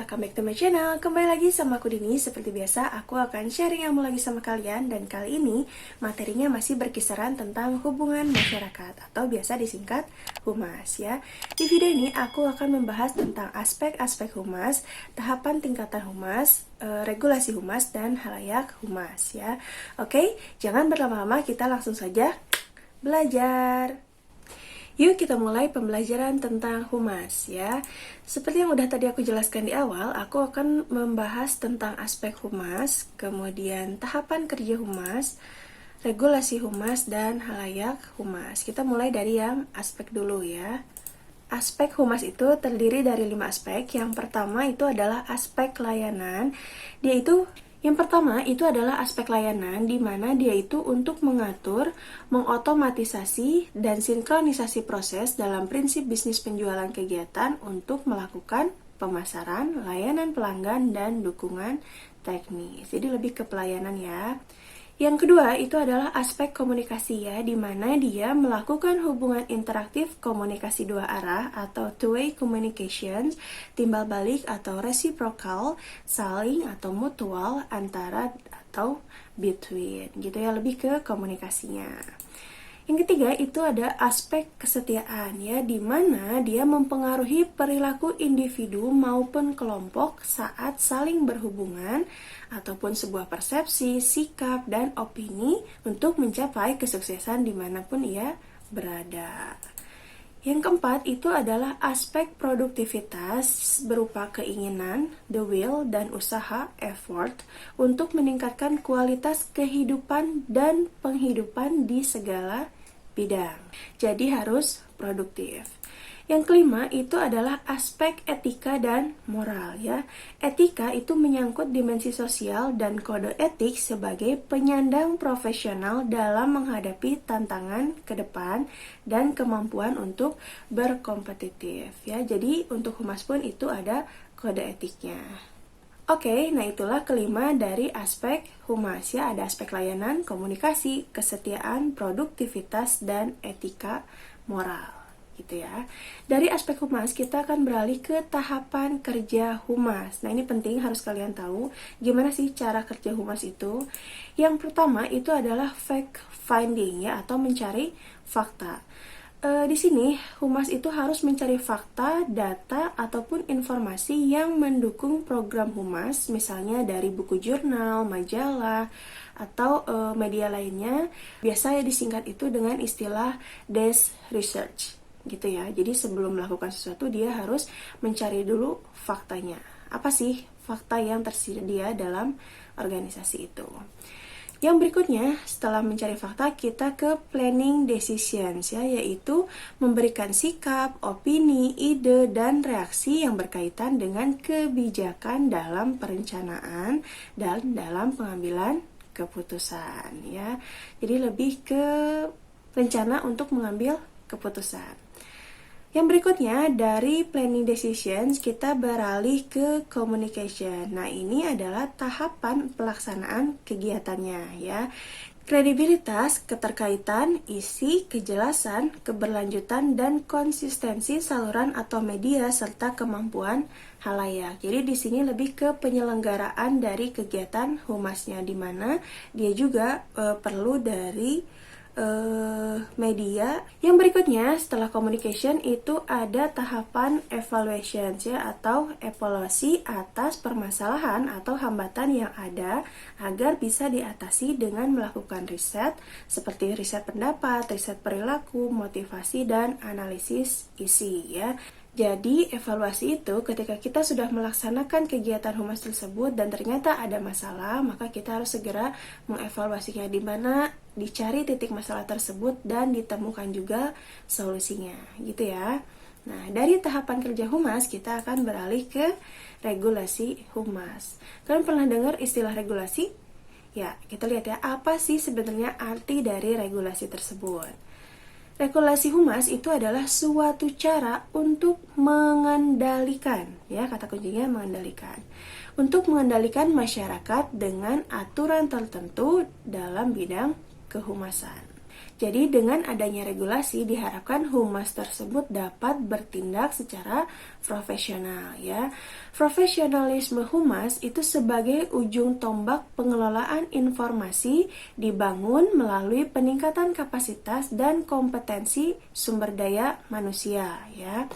welcome back to my channel. Kembali lagi sama aku Dini. Seperti biasa, aku akan sharing ilmu lagi sama kalian. Dan kali ini, materinya masih berkisaran tentang hubungan masyarakat atau biasa disingkat humas ya. Di video ini, aku akan membahas tentang aspek-aspek humas, tahapan tingkatan humas, regulasi humas, dan halayak humas ya. Oke, jangan berlama-lama, kita langsung saja belajar. Yuk kita mulai pembelajaran tentang humas ya. Seperti yang udah tadi aku jelaskan di awal, aku akan membahas tentang aspek humas, kemudian tahapan kerja humas, regulasi humas, dan halayak humas. Kita mulai dari yang aspek dulu ya. Aspek humas itu terdiri dari 5 aspek. Yang pertama itu adalah aspek layanan. Yang pertama itu adalah aspek layanan, di mana dia itu untuk mengatur, mengotomatisasi, dan sinkronisasi proses dalam prinsip bisnis penjualan kegiatan untuk melakukan pemasaran, layanan pelanggan, dan dukungan teknis. Jadi lebih ke pelayanan ya. Yang kedua itu adalah aspek komunikasi ya, di mana dia melakukan hubungan interaktif komunikasi dua arah atau two-way communications, timbal balik atau reciprocal, saling atau mutual, antara atau between gitu ya, lebih ke komunikasinya. Yang ketiga itu ada aspek kesetiaan ya, di mana dia mempengaruhi perilaku individu maupun kelompok saat saling berhubungan ataupun sebuah persepsi, sikap, dan opini untuk mencapai kesuksesan dimanapun ia berada. Yang keempat itu adalah aspek produktivitas berupa keinginan, the will, dan usaha, effort, untuk meningkatkan kualitas kehidupan dan penghidupan di segala bidang. Jadi harus produktif. Yang kelima itu adalah aspek etika dan moral ya. Etika itu menyangkut dimensi sosial dan kode etik sebagai penyandang profesional dalam menghadapi tantangan ke depan dan kemampuan untuk berkompetitif ya. Jadi untuk humas pun itu ada kode etiknya. Oke, nah itulah kelima dari aspek humas ya. Ada aspek layanan, komunikasi, kesetiaan, produktivitas, dan etika moral gitu ya. Dari aspek humas kita akan beralih ke tahapan kerja humas. Nah ini penting, harus kalian tahu gimana sih cara kerja humas itu. Yang pertama itu adalah fact finding ya, atau mencari fakta. Di sini humas itu harus mencari fakta, data, ataupun informasi yang mendukung program humas, misalnya dari buku jurnal, majalah, atau media lainnya. Biasanya disingkat itu dengan istilah desk research gitu ya. Jadi sebelum melakukan sesuatu dia harus mencari dulu faktanya. Apa sih fakta yang tersedia dalam organisasi itu? Yang berikutnya, setelah mencari fakta, kita ke planning decisions ya, yaitu memberikan sikap, opini, ide, dan reaksi yang berkaitan dengan kebijakan dalam perencanaan dan dalam pengambilan keputusan ya. Jadi lebih ke rencana untuk mengambil keputusan. Yang berikutnya, dari planning decisions kita beralih ke communication. Nah, ini adalah tahapan pelaksanaan kegiatannya ya. Kredibilitas, keterkaitan, isi, kejelasan, keberlanjutan, dan konsistensi saluran atau media serta kemampuan halayak. Jadi di sini lebih ke penyelenggaraan dari kegiatan humasnya, di mana dia juga perlu dari media. Yang berikutnya setelah communication itu ada tahapan evaluation ya, atau evaluasi atas permasalahan atau hambatan yang ada agar bisa diatasi dengan melakukan riset seperti riset pendapat, riset perilaku, motivasi, dan analisis isi ya. Jadi evaluasi itu ketika kita sudah melaksanakan kegiatan humas tersebut dan ternyata ada masalah, maka kita harus segera mengevaluasinya, di mana dicari titik masalah tersebut dan ditemukan juga solusinya gitu ya. Nah, dari tahapan kerja humas kita akan beralih ke regulasi humas. Kalian pernah dengar istilah regulasi? Ya, kita lihat ya, apa sih sebenarnya arti dari regulasi tersebut. Regulasi humas itu adalah suatu cara untuk mengendalikan, ya kata kuncinya mengendalikan. Untuk mengendalikan masyarakat dengan aturan tertentu dalam bidang kehumasan. Jadi dengan adanya regulasi diharapkan humas tersebut dapat bertindak secara profesional ya. Profesionalisme humas itu sebagai ujung tombak pengelolaan informasi dibangun melalui peningkatan kapasitas dan kompetensi sumber daya manusia ya.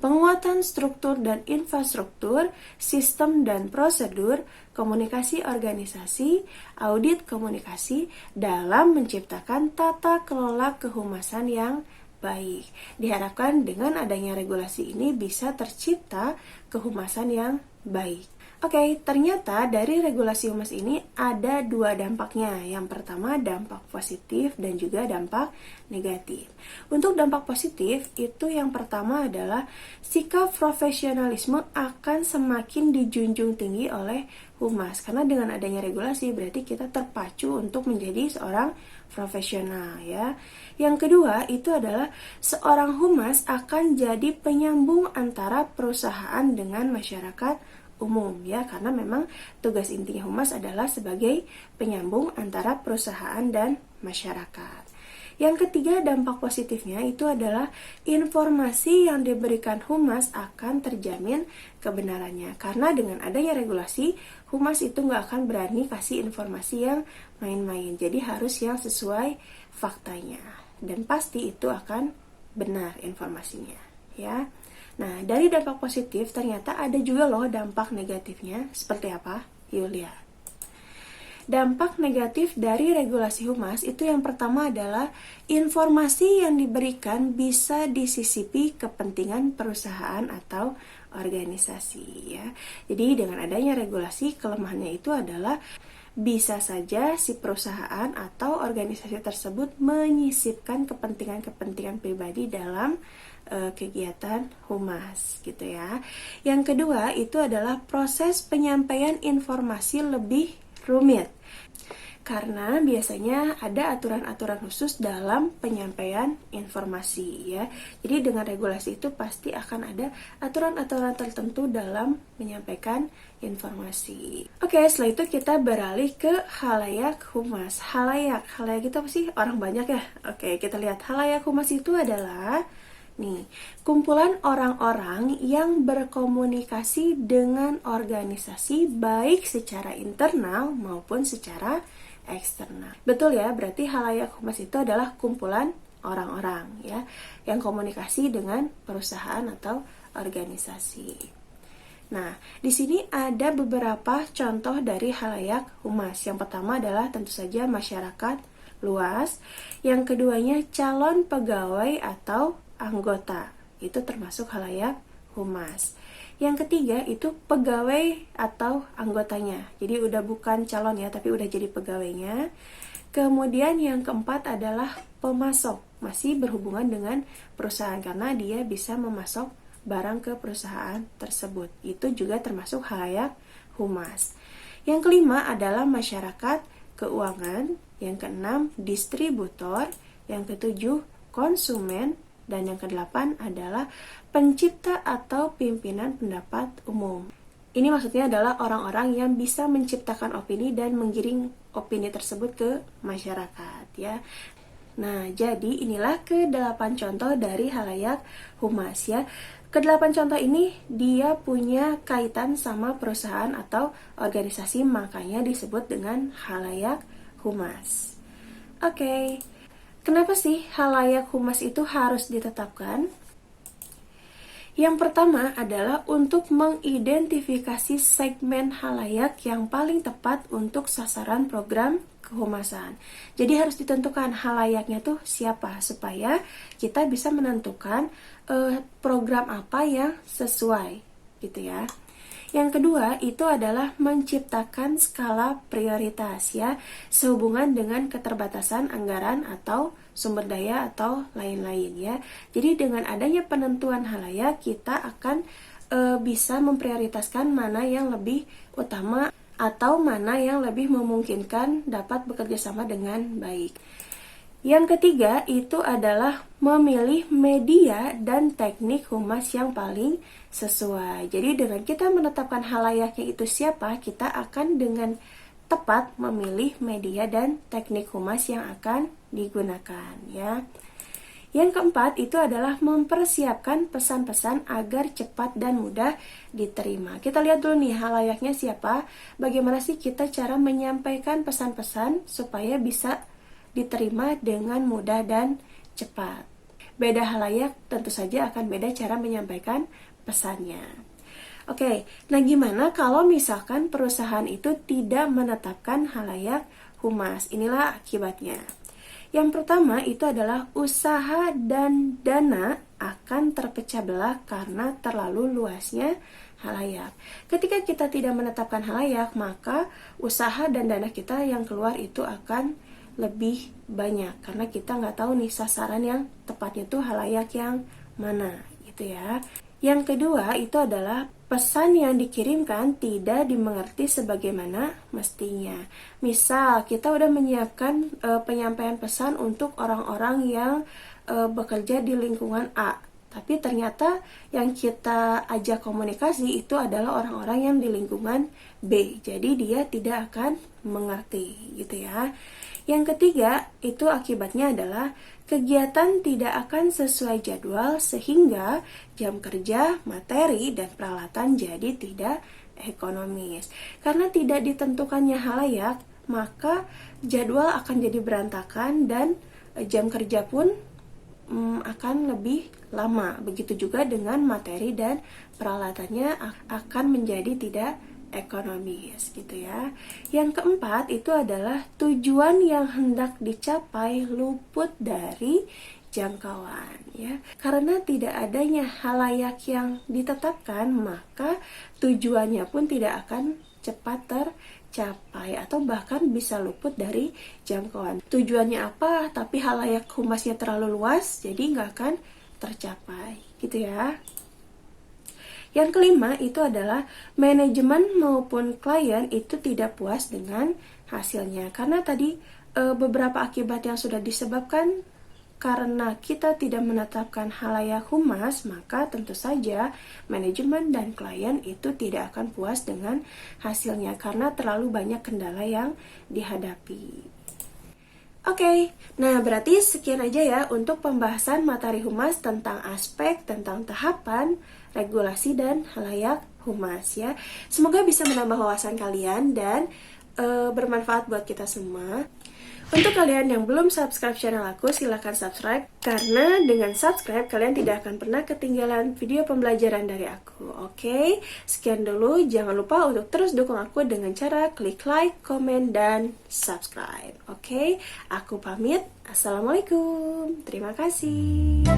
Penguatan struktur dan infrastruktur, sistem dan prosedur, komunikasi organisasi, audit komunikasi dalam menciptakan tata kelola kehumasan yang baik. Diharapkan dengan adanya regulasi ini bisa tercipta kehumasan yang baik. Oke, ternyata dari regulasi humas ini ada dua dampaknya. Yang pertama dampak positif dan juga dampak negatif. Untuk dampak positif itu yang pertama adalah sikap profesionalisme akan semakin dijunjung tinggi oleh humas. Karena dengan adanya regulasi berarti kita terpacu untuk menjadi seorang profesional ya. Yang kedua itu adalah seorang humas akan jadi penyambung antara perusahaan dengan masyarakat umum ya, karena memang tugas intinya humas adalah sebagai penyambung antara perusahaan dan masyarakat. Yang ketiga dampak positifnya itu adalah informasi yang diberikan humas akan terjamin kebenarannya, karena dengan adanya regulasi humas itu nggak akan berani kasih informasi yang main-main, jadi harus yang sesuai faktanya dan pasti itu akan benar informasinya ya. Nah, dari dampak positif ternyata ada juga loh dampak negatifnya. Seperti apa? Yuk lihat. Dampak negatif dari regulasi humas itu yang pertama adalah informasi yang diberikan bisa disisipi kepentingan perusahaan atau organisasi ya. Jadi dengan adanya regulasi kelemahannya itu adalah bisa saja si perusahaan atau organisasi tersebut menyisipkan kepentingan-kepentingan pribadi dalam kegiatan humas gitu ya. Yang kedua itu adalah proses penyampaian informasi lebih rumit. Karena biasanya ada aturan-aturan khusus dalam penyampaian informasi ya. Jadi dengan regulasi itu pasti akan ada aturan-aturan tertentu dalam menyampaikan informasi. Oke, setelah itu kita beralih ke halayak humas. Halayak itu apa sih? Orang banyak ya. Oke, kita lihat halayak humas itu adalah kumpulan orang-orang yang berkomunikasi dengan organisasi baik secara internal maupun secara eksternal. Betul ya, berarti halayak humas itu adalah kumpulan orang-orang ya yang komunikasi dengan perusahaan atau organisasi. Nah, di sini ada beberapa contoh dari halayak humas. Yang pertama adalah tentu saja masyarakat luas, yang keduanya calon pegawai atau anggota, itu termasuk halayak humas. Yang ketiga itu pegawai atau anggotanya, jadi udah bukan calon ya, tapi udah jadi pegawainya. Kemudian yang keempat adalah pemasok, masih berhubungan dengan perusahaan karena dia bisa memasok barang ke perusahaan tersebut, itu juga termasuk halayak humas. Yang kelima adalah masyarakat keuangan, yang keenam distributor, yang ketujuh konsumen, dan yang kedelapan adalah pencipta atau pimpinan pendapat umum. Ini maksudnya adalah orang-orang yang bisa menciptakan opini dan menggiring opini tersebut ke masyarakat ya. Nah, jadi inilah ke-8 contoh dari halayak humas ya. Ke-8 contoh ini dia punya kaitan sama perusahaan atau organisasi, makanya disebut dengan halayak humas. Oke. Kenapa sih halayak humas itu harus ditetapkan? Yang pertama adalah untuk mengidentifikasi segmen halayak yang paling tepat untuk sasaran program kehumasan. Jadi harus ditentukan halayaknya tuh siapa supaya kita bisa menentukan program apa yang sesuai gitu ya. Yang kedua itu adalah menciptakan skala prioritas ya, sehubungan dengan keterbatasan anggaran atau sumber daya atau lain-lain ya. Jadi dengan adanya penentuan halayak kita akan bisa memprioritaskan mana yang lebih utama atau mana yang lebih memungkinkan dapat bekerja sama dengan baik. Yang ketiga itu adalah memilih media dan teknik humas yang paling sesuai. Jadi dengan kita menetapkan halayaknya itu siapa, kita akan dengan tepat memilih media dan teknik humas yang akan digunakan ya. Yang keempat itu adalah mempersiapkan pesan-pesan agar cepat dan mudah diterima. Kita lihat dulu nih halayaknya siapa, bagaimana sih kita cara menyampaikan pesan-pesan supaya bisa diterima dengan mudah dan cepat. Beda halayak tentu saja akan beda cara menyampaikan pesannya. Oke, nah gimana kalau misalkan perusahaan itu tidak menetapkan halayak humas? Inilah akibatnya. Yang pertama itu adalah usaha dan dana akan terpecah belah karena terlalu luasnya halayak. Ketika kita tidak menetapkan halayak, maka usaha dan dana kita yang keluar itu akan lebih banyak karena kita nggak tahu nih sasaran yang tepatnya tuh halayak yang mana gitu ya. Yang kedua itu adalah pesan yang dikirimkan tidak dimengerti sebagaimana mestinya. Misal kita udah menyiapkan penyampaian pesan untuk orang-orang yang bekerja di lingkungan A, tapi ternyata yang kita ajak komunikasi itu adalah orang-orang yang di lingkungan B. Jadi dia tidak akan mengerti gitu ya. Yang ketiga, itu akibatnya adalah kegiatan tidak akan sesuai jadwal sehingga jam kerja, materi, dan peralatan jadi tidak ekonomis. Karena tidak ditentukannya halayak, maka jadwal akan jadi berantakan dan jam kerja pun akan lebih lama. Begitu juga dengan materi dan peralatannya akan menjadi tidak ekonomis gitu ya. Yang keempat itu adalah tujuan yang hendak dicapai luput dari jangkauan ya. Karena tidak adanya halayak yang ditetapkan, maka tujuannya pun tidak akan cepat tercapai atau bahkan bisa luput dari jangkauan. Tujuannya apa, tapi halayak humasnya terlalu luas, jadi nggak akan tercapai gitu ya. Yang kelima itu adalah manajemen maupun klien itu tidak puas dengan hasilnya. Karena tadi beberapa akibat yang sudah disebabkan karena kita tidak menetapkan halayak humas, maka tentu saja manajemen dan klien itu tidak akan puas dengan hasilnya karena terlalu banyak kendala yang dihadapi. Oke, nah berarti sekian aja ya untuk pembahasan materi humas tentang aspek, tentang tahapan, regulasi, dan halayak humas ya. Semoga bisa menambah wawasan kalian dan bermanfaat buat kita semua. Untuk kalian yang belum subscribe channel aku, silahkan subscribe. Karena dengan subscribe, kalian tidak akan pernah ketinggalan video pembelajaran dari aku. Oke, sekian dulu. Jangan lupa untuk terus dukung aku dengan cara klik like, komen, dan subscribe. Oke, aku pamit. Assalamualaikum. Terima kasih.